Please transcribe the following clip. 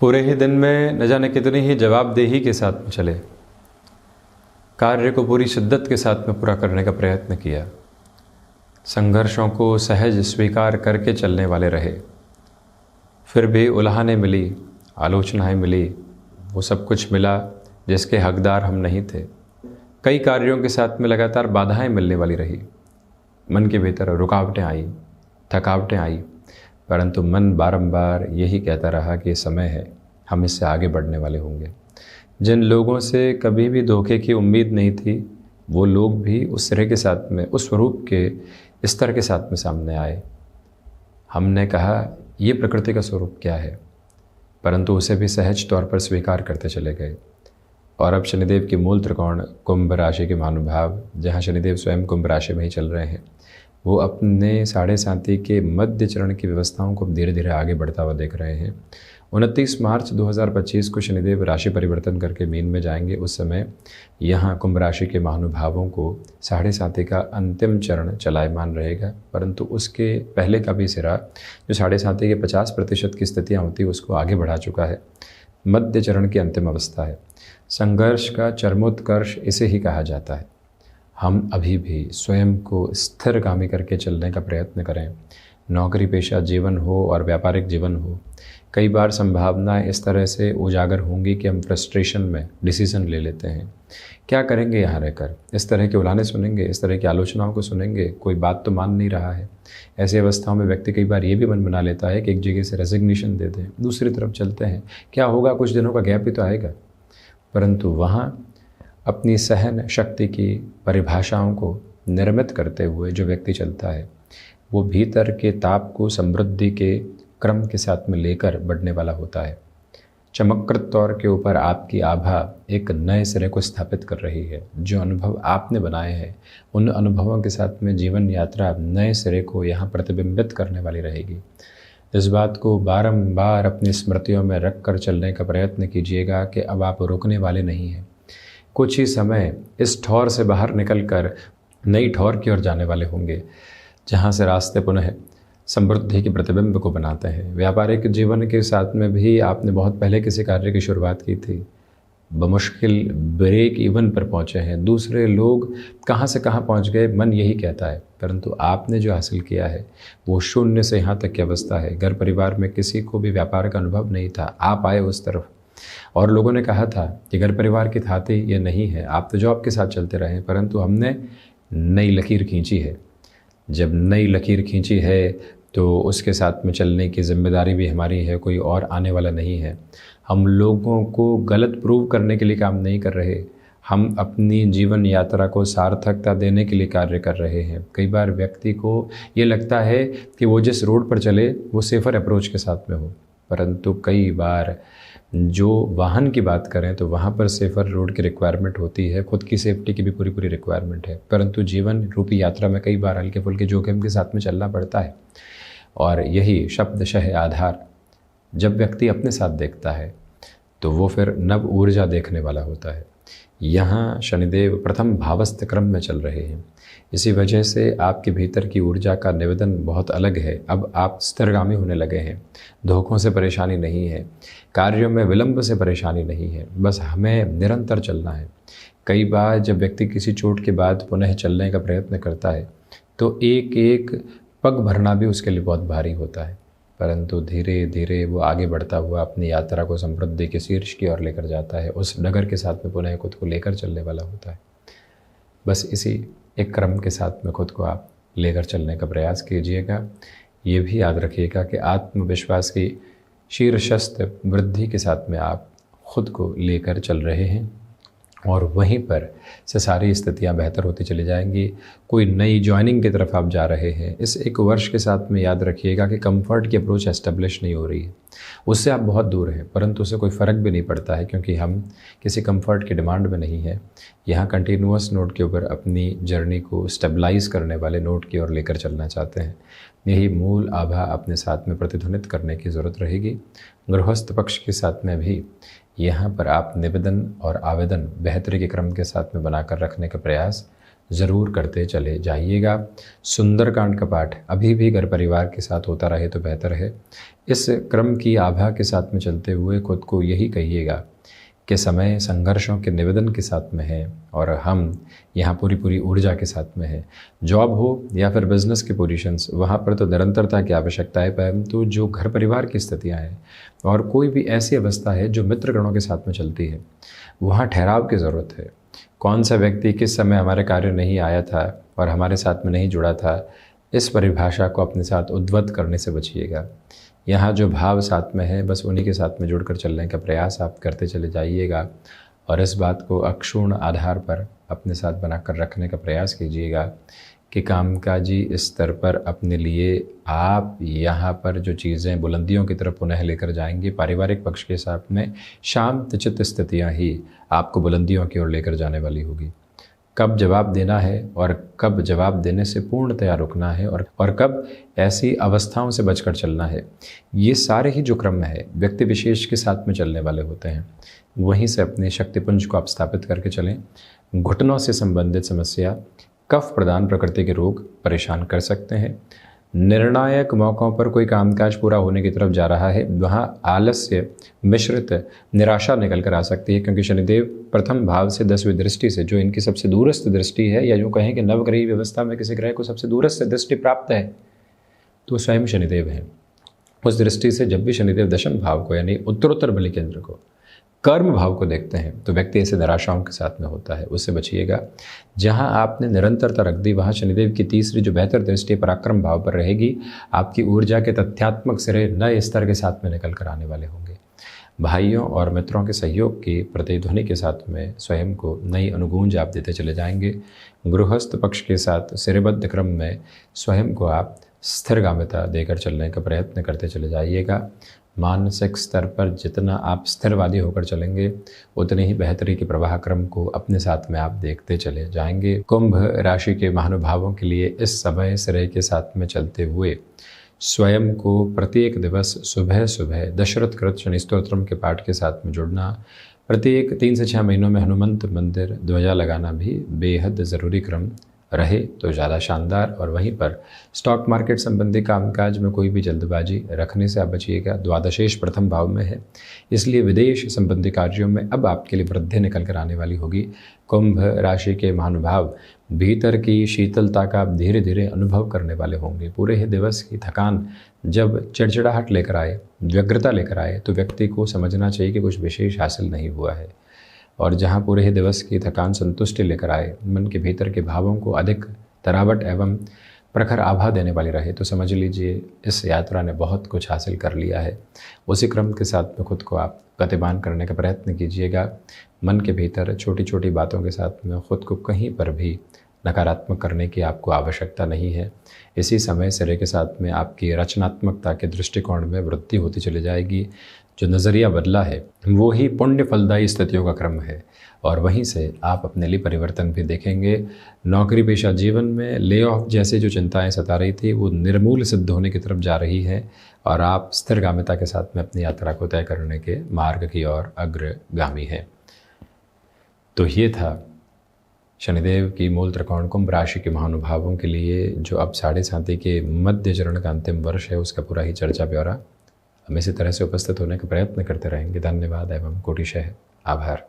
पूरे ही दिन में न जाने कितनी ही जवाबदेही के साथ में चले, कार्य को पूरी शिद्दत के साथ में पूरा करने का प्रयत्न किया, संघर्षों को सहज स्वीकार करके चलने वाले रहे। फिर भी उल्हानें मिली, आलोचनाएं मिली, वो सब कुछ मिला जिसके हकदार हम नहीं थे। कई कार्यों के साथ में लगातार बाधाएं मिलने वाली रही, मन के भीतर रुकावटें आई, थकावटें आई, परंतु मन बारंबार यही कहता रहा कि ये समय है, हम इससे आगे बढ़ने वाले होंगे। जिन लोगों से कभी भी धोखे की उम्मीद नहीं थी, वो लोग भी उस तरह के साथ में, उस स्वरूप के स्तर के साथ में सामने आए। हमने कहा ये प्रकृति का स्वरूप क्या है, परंतु उसे भी सहज तौर पर स्वीकार करते चले गए। और अब शनिदेव की मूल त्रिकोण कुंभ राशि के महानुभाव, जहाँ शनिदेव स्वयं कुंभ राशि में ही चल रहे हैं, वो अपने साढ़े साथी के मध्य चरण की व्यवस्थाओं को धीरे धीरे आगे बढ़ता हुआ देख रहे हैं। 29 मार्च 2025 को शनिदेव राशि परिवर्तन करके मीन में जाएंगे। उस समय यहाँ कुंभ राशि के महानुभावों को साढ़े साथी का अंतिम चरण चलायमान रहेगा, परंतु उसके पहले का भी सिरा जो साढ़े साथी के 50% की स्थितियाँ होती है उसको आगे बढ़ा चुका है। मध्य चरण की अंतिम अवस्था है। संघर्ष का चरमोत्कर्ष इसे ही कहा जाता है। हम अभी भी स्वयं को स्थिरगामी करके चलने का प्रयत्न करें। नौकरी पेशा जीवन हो और व्यापारिक जीवन हो, कई बार संभावनाएं इस तरह से उजागर होंगी कि हम फ्रस्ट्रेशन में डिसीज़न ले लेते हैं। क्या करेंगे यहाँ रहकर? इस तरह के उलाहने सुनेंगे, इस तरह की आलोचनाओं को सुनेंगे, कोई बात तो मान नहीं रहा है। ऐसी अवस्थाओं में व्यक्ति कई बार ये भी मन बना लेता है कि एक जगह से रेजिग्नेशन दे दें, दूसरी तरफ चलते हैं, क्या होगा, कुछ दिनों का गैप ही तो आएगा। परंतु वहाँ अपनी सहन शक्ति की परिभाषाओं को निर्मित करते हुए जो व्यक्ति चलता है, वो भीतर के ताप को समृद्धि के क्रम के साथ में लेकर बढ़ने वाला होता है। चमककृत तौर के ऊपर आपकी आभा एक नए सिरे को स्थापित कर रही है। जो अनुभव आपने बनाए हैं, उन अनुभवों के साथ में जीवन यात्रा नए सिरे को यहाँ प्रतिबिंबित करने वाली रहेगी। इस बात को बारंबार अपनी स्मृतियों में रख कर चलने का प्रयत्न कीजिएगा कि अब आप रुकने वाले नहीं हैं। कुछ ही समय इस ठौर से बाहर निकलकर नई ठौर की ओर जाने वाले होंगे, जहाँ से रास्ते पुनः समृद्धि के प्रतिबिंब को बनाते हैं। व्यापारिक जीवन के साथ में भी आपने बहुत पहले किसी कार्य की शुरुआत की थी, बमुश्किल ब्रेक इवन पर पहुँचे हैं। दूसरे लोग कहाँ से कहाँ पहुँच गए, मन यही कहता है, परंतु आपने जो हासिल किया है वो शून्य से यहाँ तक की अवस्था है। घर परिवार में किसी को भी व्यापार का अनुभव नहीं था, आप आए उस तरफ और लोगों ने कहा था कि घर परिवार की थाती ये नहीं है, आप तो जॉब के साथ चलते रहे, परंतु हमने नई लकीर खींची है। जब नई लकीर खींची है तो उसके साथ में चलने की जिम्मेदारी भी हमारी है, कोई और आने वाला नहीं है। हम लोगों को गलत प्रूव करने के लिए काम नहीं कर रहे, हम अपनी जीवन यात्रा को सार्थकता देने के लिए कार्य कर रहे हैं। कई बार व्यक्ति को ये लगता है कि वो जिस रोड पर चले वो सेफर अप्रोच के साथ में हो, परंतु कई बार जो वाहन की बात करें तो वहाँ पर सेफर रोड की रिक्वायरमेंट होती है, खुद की सेफ्टी की भी पूरी रिक्वायरमेंट है, परंतु जीवन रूपी यात्रा में कई बार हल्के फुल्के जोखिम के साथ में चलना पड़ता है। और यही शब्दशः आधार जब व्यक्ति अपने साथ देखता है तो वो फिर नव ऊर्जा देखने वाला होता है। यहाँ शनिदेव प्रथम भावस्थ क्रम में चल रहे हैं, इसी वजह से आपके भीतर की ऊर्जा का निवेदन बहुत अलग है। अब आप स्थिरगामी होने लगे हैं, धोखों से परेशानी नहीं है, कार्यों में विलंब से परेशानी नहीं है, बस हमें निरंतर चलना है। कई बार जब व्यक्ति किसी चोट के बाद पुनः चलने का प्रयत्न करता है तो एक एक पग भरना भी उसके लिए बहुत भारी होता है, परंतु धीरे धीरे वो आगे बढ़ता हुआ अपनी यात्रा को समृद्धि के शीर्ष की ओर लेकर जाता है। उस डगर के साथ में पुनः खुद को लेकर चलने वाला होता है। बस इसी एक क्रम के साथ में खुद को आप लेकर चलने का प्रयास कीजिएगा। ये भी याद रखिएगा कि आत्मविश्वास की शीर्षस्थ वृद्धि के साथ में आप खुद को लेकर चल रहे हैं और वहीं पर से सारी स्थितियां बेहतर होती चली जाएंगी। कोई नई ज्वाइनिंग की तरफ आप जा रहे हैं, इस एक वर्ष के साथ में याद रखिएगा कि कंफर्ट की अप्रोच एस्टेब्लिश नहीं हो रही है, उससे आप बहुत दूर हैं, परंतु उससे कोई फ़र्क भी नहीं पड़ता है क्योंकि हम किसी कंफर्ट की डिमांड में नहीं है। यहाँ कंटिन्यूअस नोट के ऊपर अपनी जर्नी को स्टेबलाइज करने वाले नोट की ओर लेकर चलना चाहते हैं। यही मूल आभा अपने साथ में प्रतिध्वनित करने की ज़रूरत रहेगी। गृहस्थ पक्ष के साथ में भी यहाँ पर आप निवेदन और आवेदन बेहतरी के क्रम के साथ में बनाकर रखने का प्रयास ज़रूर करते चले जाइएगा। सुंदरकांड का पाठ अभी भी घर परिवार के साथ होता रहे तो बेहतर है। इस क्रम की आभा के साथ में चलते हुए खुद को यही कहिएगा कि समय संघर्षों के निवेदन के साथ में है और हम यहाँ पूरी ऊर्जा के साथ में है। जॉब हो या फिर बिजनेस के पोजीशंस, वहाँ पर तो निरंतरता की आवश्यकता है, परंतु जो घर परिवार की स्थितियाँ हैं और कोई भी ऐसी अवस्था है जो मित्रगणों के साथ में चलती है, वहाँ ठहराव की ज़रूरत है। कौन सा व्यक्ति किस समय हमारे कार्य नहीं आया था और हमारे साथ में नहीं जुड़ा था, इस परिभाषा को अपने साथ उद्वत करने से बचिएगा। यहाँ जो भाव साथ में है बस उन्हीं के साथ में जुड़कर चलने का प्रयास आप करते चले जाइएगा और इस बात को अक्षुण्ण आधार पर अपने साथ बनाकर रखने का प्रयास कीजिएगा कि कामकाजी स्तर पर अपने लिए आप यहाँ पर जो चीज़ें बुलंदियों की तरफ पुनः लेकर जाएंगे, पारिवारिक पक्ष के साथ में शांत चित्त स्थितियाँ ही आपको बुलंदियों की ओर लेकर जाने वाली होगी। कब जवाब देना है और कब जवाब देने से पूर्णतया रुकना है और कब ऐसी अवस्थाओं से बचकर चलना है, ये सारे ही जो क्रम है व्यक्ति विशेष के साथ में चलने वाले होते हैं। वहीं से अपने शक्तिपुंज को आप स्थापित करके चलें। घुटनों से संबंधित समस्या, कफ प्रदान प्रकृति के रोग परेशान कर सकते हैं। निर्णायक मौक़ों पर कोई कामकाज पूरा होने की तरफ जा रहा है, वहाँ आलस्य मिश्रित निराशा निकल कर आ सकती है, क्योंकि शनिदेव प्रथम भाव से 10वीं दृष्टि से, जो इनकी सबसे दूरस्थ दृष्टि है, या यूँ कहें कि नवग्रही व्यवस्था में किसी ग्रह को सबसे दूरस्थ दृष्टि प्राप्त है तो स्वयं शनिदेव हैं। उस दृष्टि से जब भी शनिदेव दशम भाव को यानी उत्तरोत्तर बलि केंद्र को, कर्म भाव को देखते हैं तो व्यक्ति ऐसे निराशाओं के साथ में होता है, उससे बचिएगा। जहां आपने निरंतरता रख दी वहां शनिदेव की तीसरी जो बेहतर दृष्टि पराक्रम भाव पर रहेगी, आपकी ऊर्जा के तथ्यात्मक सिरे नए स्तर के साथ में निकल कर आने वाले होंगे। भाइयों और मित्रों के सहयोग की प्रतिध्वनि के साथ में स्वयं को नई अनुगूंज आप देते चले जाएंगे। गृहस्थ पक्ष के साथ सिरेबद्ध क्रम में स्वयं को आप स्थिरगामिता देकर चलने का प्रयत्न करते चले जाइएगा। मानसिक स्तर पर जितना आप स्थिरवादी होकर चलेंगे उतने ही बेहतरी के प्रवाह क्रम को अपने साथ में आप देखते चले जाएंगे। कुंभ राशि के महानुभावों के लिए इस समय सिरे के साथ में चलते हुए स्वयं को प्रत्येक दिवस सुबह सुबह दशरथ कृत शनि स्तोत्रम के पाठ के साथ में जुड़ना, प्रत्येक 3 से 6 महीनों में हनुमंत मंदिर ध्वजा लगाना भी बेहद ज़रूरी क्रम रहे तो ज़्यादा शानदार। और वहीं पर स्टॉक मार्केट संबंधी कामकाज में कोई भी जल्दबाजी रखने से आप बचिएगा। द्वादशेश प्रथम भाव में है, इसलिए विदेश संबंधी कार्यों में अब आपके लिए वृद्धि निकल कर आने वाली होगी। कुंभ राशि के महानुभाव भीतर की शीतलता का आप धीरे धीरे अनुभव करने वाले होंगे। पूरे ही दिवस की थकान जब चिड़चिड़ाहट लेकर आए, व्यग्रता लेकर आए, तो व्यक्ति को समझना चाहिए कि कुछ विशेष हासिल नहीं हुआ है। और जहाँ पूरे ही दिवस की थकान संतुष्टि लेकर आए, मन के भीतर के भावों को अधिक तरावट एवं प्रखर आभा देने वाली रहे, तो समझ लीजिए इस यात्रा ने बहुत कुछ हासिल कर लिया है। उसी क्रम के साथ में खुद को आप गतिमान करने का प्रयत्न कीजिएगा। मन के भीतर छोटी छोटी बातों के साथ में खुद को कहीं पर भी नकारात्मक करने की आपको आवश्यकता नहीं है। इसी समय सिरे के साथ में आपकी रचनात्मकता के दृष्टिकोण में वृद्धि होती चली जाएगी। जो नज़रिया बदला है वो ही पुण्य फलदायी स्थितियों का क्रम है और वहीं से आप अपने लिए परिवर्तन भी देखेंगे। नौकरी पेशा जीवन में ले ऑफ जैसे जो चिंताएं सता रही थी वो निर्मूल सिद्ध होने की तरफ जा रही है और आप स्थिरगामिता के साथ में अपनी यात्रा को तय करने के मार्ग की ओर अग्रगामी हैं। तो ये था शनिदेव की मूल त्रिकोण कुंभ राशि के महानुभावों के लिए जो अब 7.5 के मध्य चरण का अंतिम वर्ष है उसका पूरा ही चर्चा ब्यौरा। हम इसी तरह से उपस्थित होने का प्रयत्न करते रहेंगे। धन्यवाद एवं कोटिशः आभार।